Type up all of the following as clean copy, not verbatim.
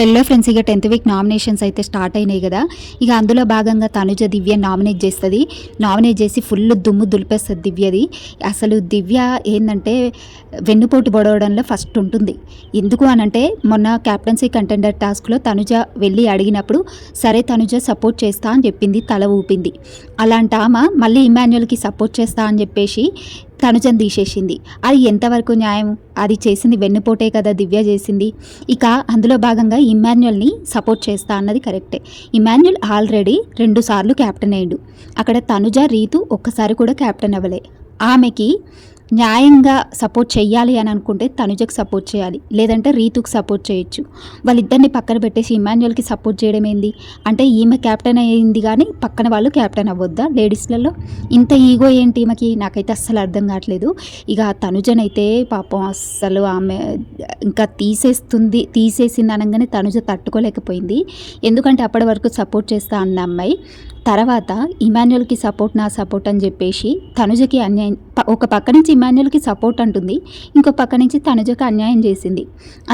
Hello friends, ఇక 10th week nominations అయితే start అయినాయి కదా. ఇక అందులో భాగంగా తనుజ దివ్య నామినేట్ చేస్తుంది. నామినేట్ చేసి ఫుల్ దుమ్ము దులిపేస్తుంది దివ్యది. అసలు దివ్య ఏంటంటే వెన్నుపోటు పొడవడంలో ఫస్ట్ ఉంటుంది. ఎందుకు అనంటే మొన్న క్యాప్టెన్సీ కంటెండర్ టాస్క్లో తనుజ వెళ్ళి అడిగినప్పుడు సరే తనుజ సపోర్ట్ చేస్తా అని చెప్పింది, తల ఊపింది. అలాంటి ఆమె మళ్ళీ ఇమాన్యుయల్కి సపోర్ట్ చేస్తా అని చెప్పేసి తనుజను తీసేసింది. అది ఎంతవరకు న్యాయం? అది చేసింది వెన్నుపోటే కదా దివ్య చేసింది. ఇక అందులో భాగంగా ఇమాన్యుయల్ని సపోర్ట్ చేస్తా అన్నది కరెక్టే. ఇమాన్యుయల్ ఆల్రెడీ 2 సార్లు క్యాప్టెన్ అయ్యాడు. అక్కడ తనుజ రీతు ఒక్కసారి కూడా క్యాప్టెన్ అవ్వలే. ఆమెకి న్యాయంగా సపోర్ట్ చేయాలి అని అనుకుంటే తనుజకు సపోర్ట్ చేయాలి, లేదంటే రీతుకు సపోర్ట్ చేయొచ్చు. వాళ్ళిద్దరిని పక్కన పెట్టేసి ఇమాన్యుయల్కి సపోర్ట్ చేయడం ఏంది? అంటే ఈమె క్యాప్టెన్ అయ్యింది కానీ పక్కన వాళ్ళు క్యాప్టెన్ అవ్వద్దా? లేడీస్లలో ఇంత ఈగో ఏంటి ఈమెకి? నాకైతే అస్సలు అర్థం కావట్లేదు. ఇక తనుజనైతే పాపం అస్సలు ఆమె ఇంకా తీసేసింది అనగానే తనుజ తట్టుకోలేకపోయింది. ఎందుకంటే అప్పటి వరకు సపోర్ట్ చేస్తా అన్న అమ్మాయి తర్వాత ఇమాన్యుయల్కి సపోర్ట్ నా సపోర్ట్ అని చెప్పేసి తనుజకి అన్యాయం, ఒక పక్క నుంచి ఇమాన్యుయల్కి సపోర్ట్ అంటుంది, ఇంకో పక్క నుంచి తనుజకి అన్యాయం చేసింది.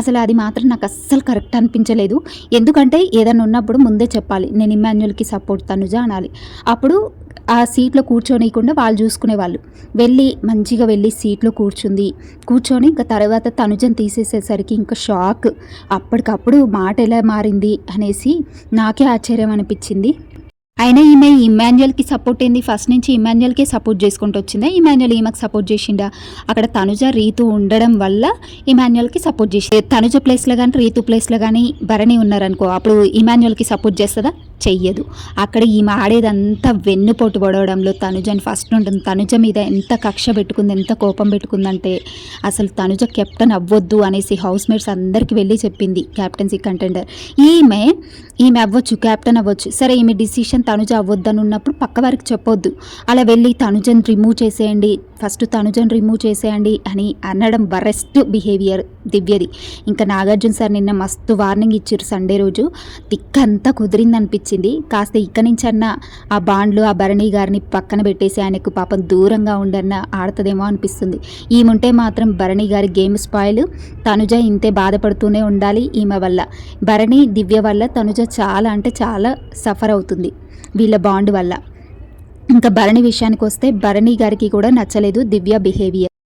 అసలు అది మాత్రం నాకు అస్సలు కరెక్ట్ అనిపించలేదు. ఎందుకంటే ఏదైనా ఉన్నప్పుడు ముందే చెప్పాలి, నేను ఇమాన్యుయల్కి సపోర్ట్ తనుజ అనాలి. అప్పుడు ఆ సీట్లో కూర్చోనీయకుండా వాళ్ళు చూసుకునేవాళ్ళు. మంచిగా వెళ్ళి సీట్లో కూర్చొని ఇంకా తర్వాత తనుజను తీసేసేసరికి ఇంకా షాక్. అప్పటికప్పుడు మాట ఎలా మారింది అనేసి నాకే ఆశ్చర్యం అనిపించింది. అయినా ఈమె ఇమాన్యుయల్కి సపోర్ట్ ఏంది? ఫస్ట్ నుంచి ఇమాన్యుయల్కే సపోర్ట్ చేసుకుంటూ వచ్చిందా? ఇమాన్యుయల్ ఈమెకు సపోర్ట్ చేసిండా? అక్కడ తనుజ రీతు ఉండడం వల్ల ఇమాన్యుయల్కి సపోర్ట్ చేసింది. తనుజ ప్లేస్లో కానీ రీతు ప్లేస్లో కానీ భరణి ఉన్నారనుకో, అప్పుడు ఇమాన్యుయల్కి సపోర్ట్ చేస్తుందా? చెయ్యదు. అక్కడ ఈమె ఆడేదంతా వెన్నుపోటు పొడవడంలో తనుజని ఫస్ట్ ఉంటుంది. తనుజ మీద ఎంత కక్ష పెట్టుకుంది, ఎంత కోపం పెట్టుకుందంటే అసలు తనుజ కెప్టెన్ అవ్వద్దు అనేసి హౌస్ మేట్స్ అందరికీ వెళ్ళి చెప్పింది. క్యాప్టెన్సీ కంటెండర్ ఈమె అవ్వచ్చు, క్యాప్టెన్ అవ్వచ్చు. సరే ఈమె డిసిషన్ తనుజ అవ్వద్దని ఉన్నప్పుడు పక్క వారికి చెప్పొద్దు. అలా వెళ్ళి తనుజను రిమూవ్ చేసేయండి, ఫస్ట్ తనుజను రిమూవ్ చేసేయండి అని అనడం వరెస్ట్ బిహేవియర్ దివ్యది. ఇంకా నాగార్జున సార్ నిన్న మస్తు వార్నింగ్ ఇచ్చారు. సండే రోజు తిక్కంతా కుదిరింది అనిపించింది. కాస్త ఇక్కడి నుంచి అన్న ఆ బాండ్లు ఆ భరణి గారిని పక్కన పెట్టేసి ఆయనకు పాపం దూరంగా ఉండన్న ఆడుతుందేమో అనిపిస్తుంది. ఈముంటే మాత్రం భరణి గారి గేమ్ స్పాయిల్. తనుజ ఇంతే బాధపడుతూనే ఉండాలి ఈమె వల్ల. భరణి దివ్య వల్ల తనుజ చాలా అంటే చాలా సఫర్ అవుతుంది వీళ్ళ బాండ్ వల్ల. ఇంకా భరణి విషయానికి వస్తే భరణి గారికి కూడా నచ్చలేదు దివ్య బిహేవియర్.